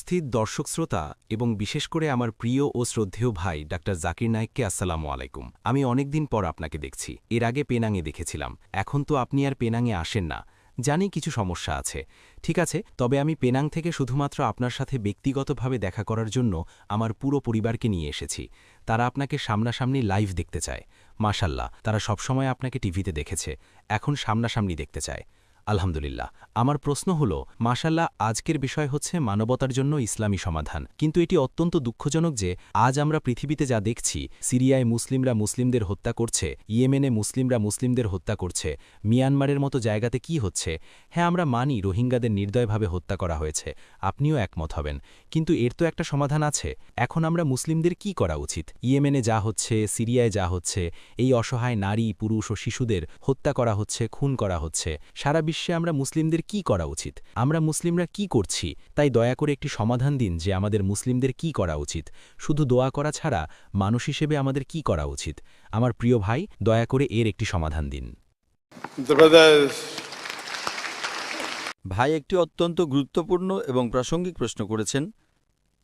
উপস্থিত দর্শক শ্রোতা এবং বিশেষ করে আমার প্রিয় ও শ্রদ্ধেয় ভাই ডাক্তার জাকির নায়েককে আসসালামু আলাইকুম। আমি অনেকদিন পর আপনাকে দেখছি। এর আগে পেনাঙে দেখেছিলাম। এখন তো আপনি আর পেনাঙে আসেন না। জানি কিছু সমস্যা আছে। ঠিক আছে, তবে আমি পেনাং থেকে শুধুমাত্র আপনার সাথে ব্যক্তিগতভাবে দেখা করার জন্য আমার পুরো পরিবারকে নিয়ে এসেছি। তারা আপনাকে সামনাসামনি লাইভ দেখতে চায়। মাশাল্লাহ, তারা সবসময় আপনাকে টিভিতে দেখেছে, এখন সামনাসামনি দেখতে চায়। আলহামদুলিল্লাহ। আমার প্রশ্ন হল, মাশাল্লাহ, আজকের বিষয় হচ্ছে মানবতার জন্য ইসলামী সমাধান, কিন্তু এটি অত্যন্ত দুঃখজনক যে আজ আমরা পৃথিবীতে যা দেখছি, সিরিয়ায় মুসলিমরা মুসলিমদের হত্যা করছে, ইয়েমেনে মুসলিমরা মুসলিমদের হত্যা করছে, মিয়ানমারের মতো জায়গাতে কি হচ্ছে। হ্যাঁ, আমরা মানি রোহিঙ্গাদের নির্দয়ভাবে হত্যা করা হয়েছে, আপনিও একমত হবেন, কিন্তু এর তো একটা সমাধান আছে। এখন আমরা মুসলিমদের কি করা উচিত? ইয়েমেনে যা হচ্ছে, সিরিয়ায় যা হচ্ছে, এই অসহায় নারী, পুরুষ ও শিশুদের হত্যা করা হচ্ছে, খুন করা হচ্ছে, সারা বিশ্বে আমরা মুসলিমদের কি করা উচিত? আমরা মুসলিমরা কি করছি? তাই দয়া করে একটি সমাধান দিন যে আমাদের মুসলিমদের কি করা উচিত। শুধু দোয়া করা ছাড়া মানুষ হিসেবে আমাদের কি করা উচিত? আমার প্রিয় ভাই, দয়া করে এর একটি সমাধান দিন। ভাই একটি অত্যন্ত গুরুত্বপূর্ণ এবং প্রাসঙ্গিক প্রশ্ন করেছেন।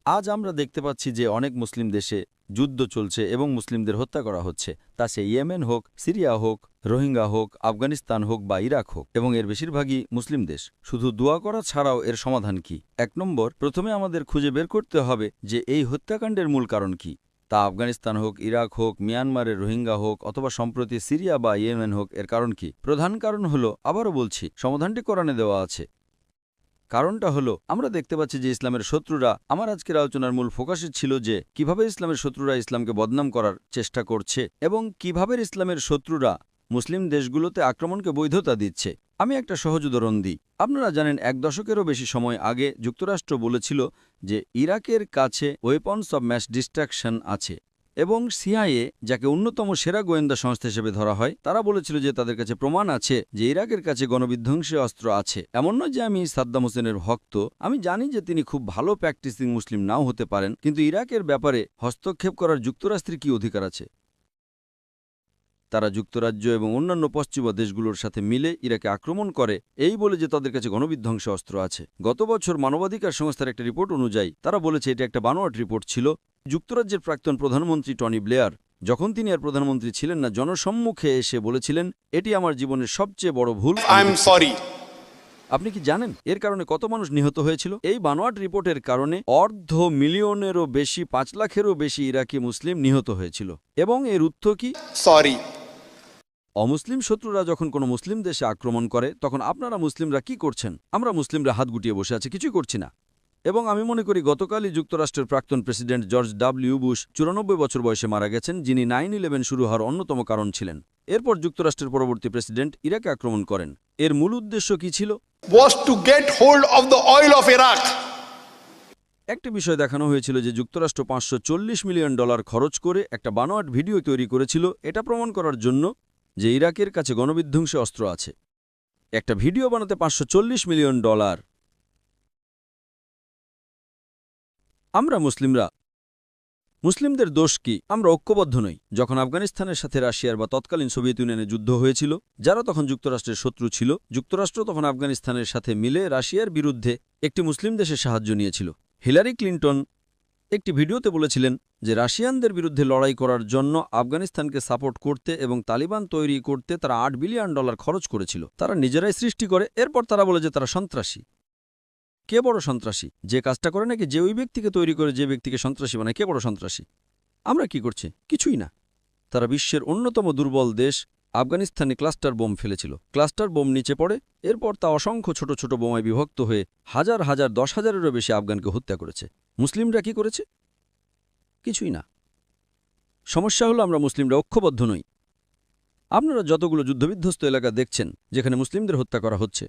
আজ আমরা দেখতে পাচ্ছি যে অনেক মুসলিম দেশে যুদ্ধ চলছে এবং মুসলিমদের হত্যা করা হচ্ছে, তা সে ইয়েমেন হোক, সিরিয়া হোক, রোহিঙ্গা হোক, আফগানিস্তান হোক বা ইরাক হোক, এবং এর বেশিরভাগই মুসলিম দেশ। শুধু দোয়া করা ছাড়াও এর সমাধান কি? ১ নম্বর, প্রথমে আমাদের খুঁজে বের করতে হবে যে এই হত্যাকাণ্ডের মূল কারণ কি। তা আফগানিস্তান হোক, ইরাক হোক, মিয়ানমারের রোহিঙ্গা হোক অথবা সম্প্রতি সিরিয়া বা ইয়েমেন হোক, এর কারণ কি? প্রধান কারণ হলো, আবারও বলছি, সমাধানটি কোরআনে দেওয়া আছে। কারণটা হলো, আমরা দেখতে পাচ্ছি যে ইসলামের শত্রুরা, আমার আজকের আলোচনার মূল ফোকাসই ছিল যে কিভাবে ইসলামের শত্রুরা ইসলামকে বদনাম করার চেষ্টা করছে এবং কিভাবে ইসলামের শত্রুরা মুসলিম দেশগুলোতে আক্রমণকে বৈধতা দিচ্ছে। আমি একটা সহজ উদাহরণ দিই। আপনারা জানেন ১ দশকেরও বেশি সময় আগে যুক্তরাষ্ট্র বলেছিল যে ইরাকের কাছে ওয়েপন্স অব ম্যাস ডিস্ট্রাকশন আছে, এবং সিআইএ, যাকে অন্যতম সেরা গোয়েন্দা সংস্থা হিসেবে ধরা হয়, তারা বলেছিল যে তাদের কাছে প্রমাণ আছে যে ইরাকের কাছে গণবিধ্বংসী অস্ত্র আছে। এমন নয় যে আমি সাদ্দাম হোসেনের ভক্ত, আমি জানি যে তিনি খুব ভালো প্র্যাকটিসিং মুসলিম নাও হতে পারেন, কিন্তু ইরাকের ব্যাপারে হস্তক্ষেপ করার যুক্তরাষ্ট্রের কি অধিকার আছে? তারা যুক্তরাজ্য এবং অন্যান্য পশ্চিমা দেশগুলোর সাথে মিলে ইরাকে আক্রমণ করে এই বলে যে তাদের কাছে গণবিধ্বংসী অস্ত্র আছে। গত বছর মানবাধিকার সংস্থার একটা রিপোর্ট অনুযায়ী তারা বলেছে এটা একটা বানোয়াট রিপোর্ট ছিল। যুক্তরাজ্যের প্রাক্তন প্রধানমন্ত্রী টনি ব্লেয়ার, যখন তিনি আর প্রধানমন্ত্রী ছিলেন না, জনসম্মুখে এসে বলেছিলেন, এটি আমার জীবনের সবচেয়ে বড় ভুল, আই এম সরি। আপনি কি জানেন এর কারণে কত মানুষ নিহত হয়েছিল? এই বানোয়াট রিপোর্টের কারণে ২৫০,০০,০০০-এরও বেশি, ৫ লাখেরও বেশি ইরাকি মুসলিম নিহত হয়েছিল। এবং এর উত্তর কি? সরি। অমুসলিম শত্রুরা যখন কোনো মুসলিম দেশে আক্রমণ করে, তখন আপনারা মুসলিমরা কি করছেন? আমরা মুসলিমরা হাত গুটিয়ে বসে আছি, কিছুই করছি না। এবং আমি মনে করি গতকালই যুক্তরাষ্ট্রের প্রাক্তন প্রেসিডেন্ট জর্জ ডব্লিউ বুশ ৯৪ বছর বয়সে মারা গেছেন, যিনি 9/11 শুরু হওয়ার অন্যতম কারণ ছিলেন। এরপর যুক্তরাষ্ট্রের পরবর্তী প্রেসিডেন্ট ইরাকে আক্রমণ করেন। এর মূল উদ্দেশ্য কি ছিল? Was to get hold of the oil of Iraq. একটি বিষয় দেখানো হয়েছিল যে যুক্তরাষ্ট্র $৫৪০ মিলিয়ন খরচ করে একটা বানোয়াট ভিডিও তৈরি করেছিল, এটা প্রমাণ করার জন্য যে ইরাকের কাছে গণবিধ্বংসী অস্ত্র আছে। একটা ভিডিও বানাতে $৫৪০ মিলিয়ন। আমরা মুসলিমদের দোষ কি? আমরা ঐক্যবদ্ধ নই। যখন আফগানিস্তানের সাথে রাশিয়ার বা তৎকালীন সোভিয়েত ইউনিয়নের যুদ্ধ হয়েছিল, যারা তখন যুক্তরাষ্ট্রের শত্রু ছিল, যুক্তরাষ্ট্র তখন আফগানিস্তানের সাথে মিলে রাশিয়ার বিরুদ্ধে একটি মুসলিম দেশের সাহায্য নিয়েছিল। হিলারি ক্লিন্টন একটি ভিডিওতে বলেছিলেন যে রাশিয়ানদের বিরুদ্ধে লড়াই করার জন্য আফগানিস্তানকে সাপোর্ট করতে এবং তালিবান তৈরি করতে তারা $৮ বিলিয়ন খরচ করেছিল। তারা নিজেরাই সৃষ্টি করে, এরপর তারা বলে যে তারা সন্ত্রাসী। কে বড় সন্ত্রাসী? যে কাজটা করে নাকি যে ওই ব্যক্তিকে তৈরি করে যে ব্যক্তিকে সন্ত্রাসী বানায়? কে বড় সন্ত্রাসী? আমরা কি করছি? কিছুই না। তারা বিশ্বের অন্যতম দুর্বল দেশ আফগানিস্তানে ক্লাস্টার বোম ফেলেছিল। ক্লাস্টার বোম নিচে পড়ে, এরপর তা অসংখ্য ছোট ছোট বোমায় বিভক্ত হয়ে হাজার হাজার, ১০,০০০-এরও বেশি আফগানকে হত্যা করেছে। মুসলিমরা কি করেছে? কিছুই না। সমস্যা হলো আমরা মুসলিমরা ঐক্যবদ্ধ নই। আপনারা যতগুলো যুদ্ধবিধ্বস্ত এলাকা দেখছেন যেখানে মুসলিমদের হত্যা করা হচ্ছে,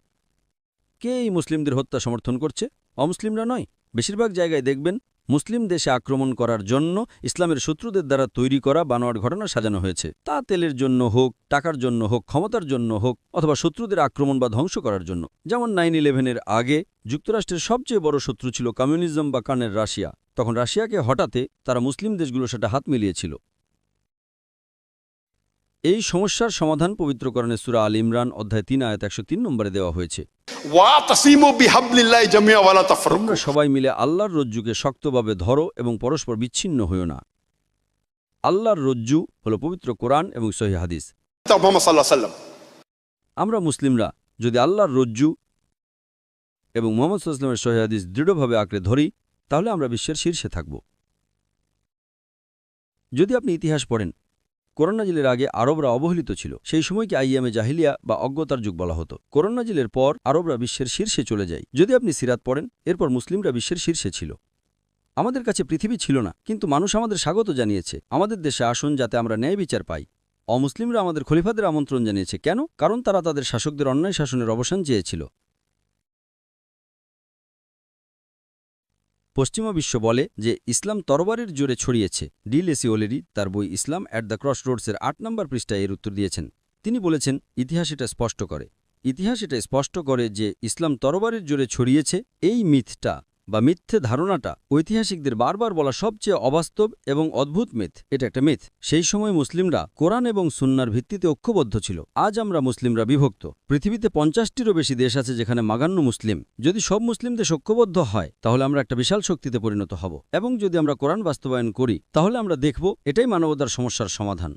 কে এই মুসলিমদের হত্যা সমর্থন করছে? অমুসলিমরা নয়। বেশিরভাগ জায়গায় দেখবেন মুসলিম দেশে আক্রমণ করার জন্য ইসলামের শত্রুদের দ্বারা তৈরি করা বানোয়াট ঘটনা সাজানো হয়েছে। তা তেলের জন্য হোক, টাকার জন্য হোক, ক্ষমতার জন্য হোক, অথবা শত্রুদের আক্রমণ বা ধ্বংস করার জন্য। যেমন 9/11-এর আগে যুক্তরাষ্ট্রের সবচেয়ে বড় শত্রু ছিল কমিউনিজম বা কানের রাশিয়া। তখন রাশিয়াকে হটাতে তারা মুসলিম দেশগুলোর সাথে হাত মিলিয়েছিল। এই সমস্যার সমাধান পবিত্র কোরআনে সূরা আল ইমরান অধ্যায় 3 আয়াত 103 নম্বরে দেওয়া হয়েছে। واعتصموا بحبل الله جميعا ولا তোমরা تفرقوا। সবাই মিলে আল্লাহর রজ্জুকে শক্তভাবে ধরো এবং পরস্পর বিচ্ছিন্ন হইও না। আল্লাহর রজ্জু হল পবিত্র কোরআন এবং সহিহ হাদিস। محمد صلى الله عليه وسلم। আমরা মুসলিমরা যদি আল্লাহর রজ্জু এবং মুহাম্মদ সাল্লাল্লাহু আলাইহি ওয়াসাল্লামের সহিহ হাদিস দৃঢ়ভাবে আঁকড়ে ধরি, তাহলে আমরা বিশ্বের শীর্ষে থাকব। যদি আপনি ইতিহাস পড়েন, কোরআন নাজিলের আগে আরবরা অবহেলিত ছিল। সেই সময়কে আইয়ামে জাহিলিয়া বা অজ্ঞতার যুগ বলা হতো। কোরআন নাজিলের পর আরবরা বিশ্বের শীর্ষে চলে যায়। যদি আপনি সিরাত পড়েন, এরপর মুসলিমরা বিশ্বের শীর্ষে ছিল। আমাদের কাছে পৃথিবী ছিল না, কিন্তু মানুষ আমাদের স্বাগত জানিয়েছে। আমাদের দেশে আসুন যাতে আমরা ন্যায় বিচার পাই। অমুসলিমরা আমাদের খলিফাদের আমন্ত্রণ জানিয়েছে। কেন? কারণ তারা তাদের শাসকদের অন্যায় শাসনের অবসান চেয়েছিল। পশ্চিমা বিশ্ব বলে যে ইসলাম তরবারির জোরে ছড়িয়েছে। ডি লেসি ওলেরি তার বই ইসলাম অ্যাট দ্য ক্রস রোডসের 8 নম্বর পৃষ্ঠায় এর উত্তর দিয়েছেন। তিনি বলেছেন, ইতিহাস এটা স্পষ্ট করে যে ইসলাম তরবারির জোরে ছড়িয়েছে। এই মিথটা বা মিথ্যে ধারণাটা ঐতিহাসিকদের বারবার বলা সবচেয়ে অবাস্তব এবং অদ্ভুত মিথ। এটা একটা মিথ। সেই সময় মুসলিমরা কোরআন এবং সুন্নাহর ভিত্তিতে ঐক্যবদ্ধ ছিল। আজ আমরা মুসলিমরা বিভক্ত। পৃথিবীতে 50টিরও বেশি দেশ আছে যেখানে মাগান্য মুসলিম। যদি সব মুসলিম দেশ ঐক্যবদ্ধ হয়, তাহলে আমরা একটা বিশাল শক্তিতে পরিণত হব। এবং যদি আমরা কোরআন বাস্তবায়ন করি, তাহলে আমরা দেখব এটাই মানবতার সমস্যার সমাধান।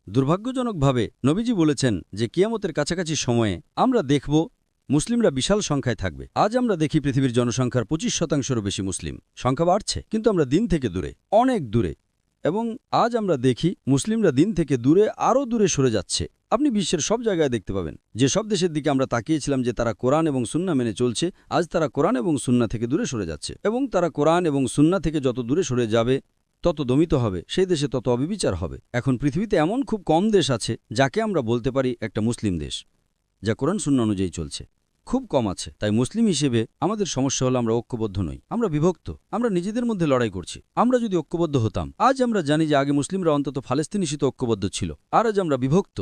দুর্ভাগ্যজনকভাবে নবীজি বলেছেন যে কিয়ামতের কাছাকাছি সময়ে আমরা দেখব মুসলিমরা বিশাল সংখ্যায় থাকবে। আজ আমরা দেখি পৃথিবীর জনসংখ্যার 25%-রও বেশি মুসলিম। সংখ্যা বাড়ছে, কিন্তু আমরা দিন থেকে দূরে, অনেক দূরে। এবং আজ আমরা দেখি মুসলিমরা দিন থেকে দূরে আরও দূরে সরে যাচ্ছে। আপনি বিশ্বের সব জায়গায় দেখতে পাবেন যে সব দেশের দিকে আমরা তাকিয়েছিলাম যে তারা কোরআন এবং সুন্নাহ মেনে চলছে, আজ তারা কোরআন এবং সুন্নাহ থেকে দূরে সরে যাচ্ছে। এবং তারা কোরআন এবং সুন্নাহ থেকে যত দূরে সরে যাবে, তত দমিত হবে, সেই দেশে তত অবিচার হবে। এখন পৃথিবীতে এমন খুব কম দেশ আছে যাকে আমরা বলতে পারি একটা মুসলিম দেশ, যা কোরআন সুন্নাহ অনুযায়ী চলছে। খুব কম আছে। তাই মুসলিম হিসেবে আমাদের সমস্যা হলো আমরা ঐক্যবদ্ধ নই, আমরা বিভক্ত। আমরা নিজেদের মধ্যে লড়াই করছি। আমরা যদি ঐক্যবদ্ধ হতাম, আজ আমরা জানি যে আগে মুসলিমরা অন্তত ফালেস্তিনি শীতে ঐক্যবদ্ধ ছিল, আর আজ আমরা বিভক্ত।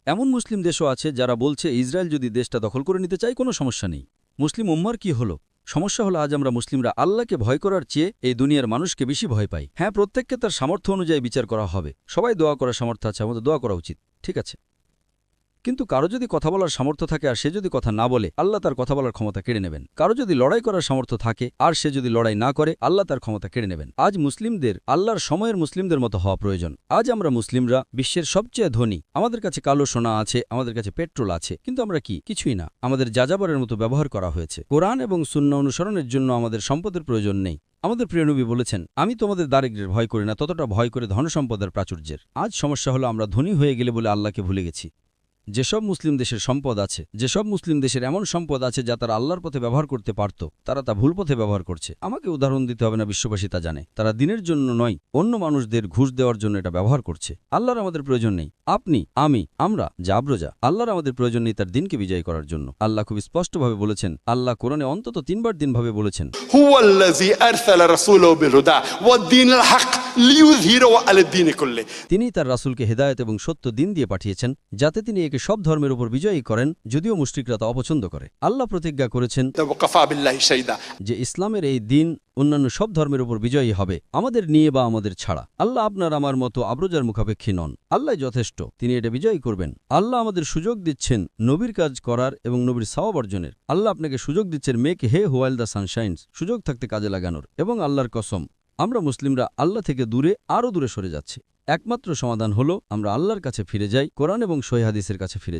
এমন মুসলিম দেশও আছে যারা বলছে ইসরায়েল যদি দেশটা দখল করে নিতে চায় কোনো সমস্যা নেই। মুসলিম উম্মার কি হলো? সমস্যা হলো আজ আমরা মুসলিমরা আল্লাহকে ভয় করার চেয়ে এই দুনিয়ার মানুষকে বেশি ভয় পাই। হ্যাঁ, প্রত্যেককে তার সামর্থ্য অনুযায়ী বিচার করা হবে। সবাই দোয়া করার সামর্থ্য আছে, আমাদের দোয়া করা উচিত, ঠিক আছে। কিন্তু কারো যদি কথা বলার সামর্থ্য থাকে আর সে যদি কথা না বলে, আল্লাহ তার কথা বলার ক্ষমতা কেড়ে নেবেন। কারো যদি লড়াই করার সামর্থ্য থাকে আর সে যদি লড়াই না করে, আল্লাহ তার ক্ষমতা কেড়ে নেবেন। আজ মুসলিমদের আল্লাহর সময়ের মুসলিমদের মতো হওয়া প্রয়োজন। আজ আমরা মুসলিমরা বিশ্বের সবচেয়ে ধনী। আমাদের কাছে কালো সোনা আছে, আমাদের কাছে পেট্রোল আছে, কিন্তু আমরা কিছুই না। আমাদের যাযাবরের মতো ব্যবহার করা হয়েছে। কোরআন এবং সুন্নাহ অনুসরণের জন্য আমাদের সম্পদের প্রয়োজন নেই। আমাদের প্রিয় নবী বলেছেন, আমি তোমাদের দারিদ্র্যের ভয় করি না, ততটা ভয় করে ধনসম্পদের প্রাচুর্যের। আজ সমস্যা হলো আমরা ধনী হয়ে গেলে বলে আল্লাহকে ভুলে গেছি। যেসব মুসলিম দেশের সম্পদ আছে, যেসব মুসলিম দেশের এমন সম্পদ আছে যা তারা আল্লাহর পথে ব্যবহার করতে পারত, তারা তা ভুল পথে ব্যবহার করছে। আমাকে উদাহরণ দিতে হবে না, বিশ্ববাসী তা জানে। তারা দিনের জন্য নয়, অন্য মানুষদের ঘুষ দেওয়ার জন্য এটা ব্যবহার করছে। আল্লাহর আমাদের প্রয়োজন নেই। আপনি, আমি, আমরা জাবরজা। আল্লাহর আমাদের প্রয়োজন নেই তার দিনকে বিজয় করার জন্য। আল্লাহ খুব স্পষ্টভাবে বলেছেন। আল্লাহ কোরআনে অন্তত 3বার দিনভাবে বলেছেন, هو الذي أرسل رسوله بالهدى والدين الحق ليظهره على الدين كله। তিনি তার রাসূলকে হেদায়েত এবং সত্য দিন দিয়ে পাঠিয়েছেন, যাতে তিনি একে সব ধর্মের উপর বিজয়ী করেন, যদিও মুশরিকরা তা অপছন্দ করে। আল্লাহ প্রতিজ্ঞা করেছেন وكفى بالله شهيدا। যে ইসলামের এই দিন অন্যান্য সব ধর্মের উপর বিজয়ী হবে, আমাদের নিয়ে বা আমাদের ছাড়া। আল্লাহ আপনার আমার মতো আব্রজার মুখাপেক্ষী নন। আল্লাহ যথেষ্ট, তিনি এটা বিজয়ী করবেন। আল্লাহ আমাদের সুযোগ দিচ্ছেন নবীর কাজ করার এবং নবীর সওয়াব অর্জনের। আল্লাহ আপনাকে সুযোগ দিচ্ছেন মেক হে হোয়াইল দ্য সানশাইন্স, সুযোগ থাকতে কাজে লাগানোর। এবং আল্লাহর কসম, আমরা মুসলিমরা আল্লাহ থেকে দূরে আরও দূরে সরে যাচ্ছি। একমাত্র সমাধান হলো আমরা আল্লাহর কাছে ফিরে যাই, কোরআন এবং সহিহ হাদিসের কাছে ফিরে যাই।